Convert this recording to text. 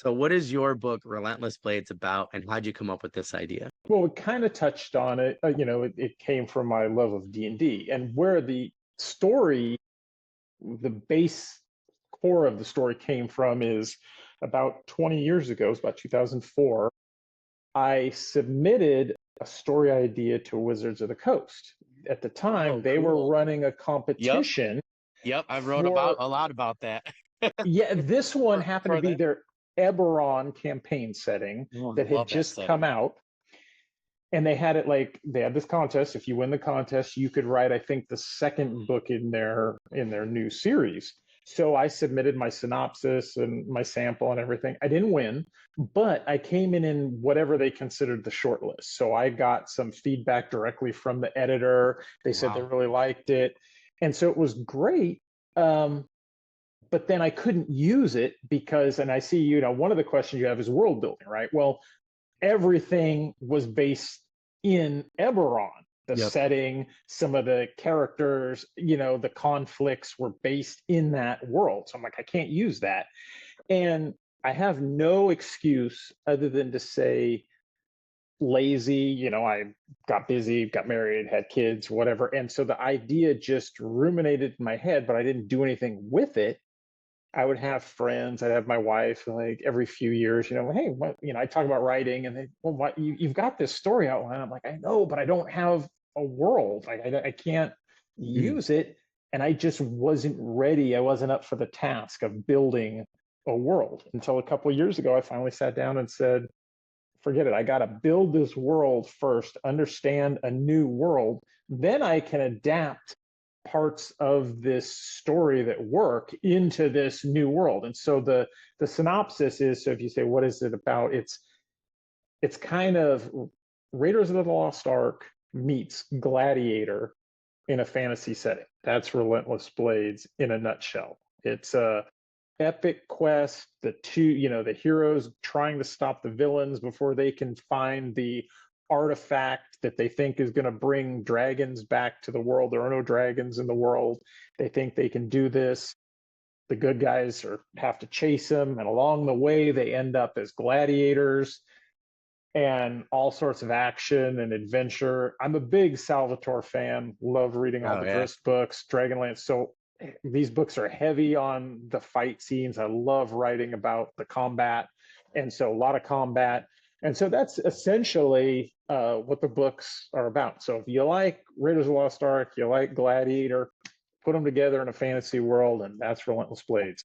So what is your book, Relentless Blades, about, and how'd you come up with this idea? Well, we kind of touched on it. It came from my love of D&D, and where the story, the base core of the story came from is about 20 years ago, it was about 2004. I submitted a story idea to Wizards of the Coast. At the time, Oh, they were cool. running a Yep. competition Yep. I wrote about for, a lot about that. yeah, this one for happened to for be them. their Eberron campaign setting Oh, I that had love that just come setting. out. And they had it like they had this contest. If you win the contest, you could write, I think, the second book in their new series. So I submitted my synopsis and my sample and everything. I didn't win, but I came in whatever they considered the short list. So I got some feedback directly from the editor. They said they Wow. really liked it, and so it was great. But then I couldn't use it because, and I see, one of the questions you have is world building, right? Well, everything was based in Eberron. The Yep. setting, some of the characters, the conflicts were based in that world. So I'm like, I can't use that. And I have no excuse other than to say lazy. I got busy, got married, had kids, whatever. And so the idea just ruminated in my head, but I didn't do anything with it. I would have friends. I'd have my wife like every few years, hey, what, I talk about writing, and they, well, what you've got this story outline. I'm like, I know, but I don't have a world. I can't Mm. use it, and I just wasn't ready. I wasn't up for the task of building a world until a couple of years ago. I finally sat down and said, forget it. I got to build this world first, understand a new world, then I can adapt parts of this story that work into this new world. And so the synopsis is, so if you say what is it about, it's kind of Raiders of the Lost Ark meets Gladiator in a fantasy setting. That's Relentless Blades in a nutshell. It's a epic quest, the heroes trying to stop the villains before they can find the artifact that they think is going to bring dragons back to the world. There are no dragons in the world. They think they can do this. The good guys have to chase them, and along the way they end up as gladiators, and all sorts of action and adventure. I'm a big Salvatore fan, love reading all Oh the yeah. Grist books, Dragonlance. So these books are heavy on the fight scenes. I love writing about the combat. And so a lot of combat. And so that's essentially what the books are about. So if you like Raiders of the Lost Ark, you like Gladiator, put them together in a fantasy world, and that's Relentless Blades.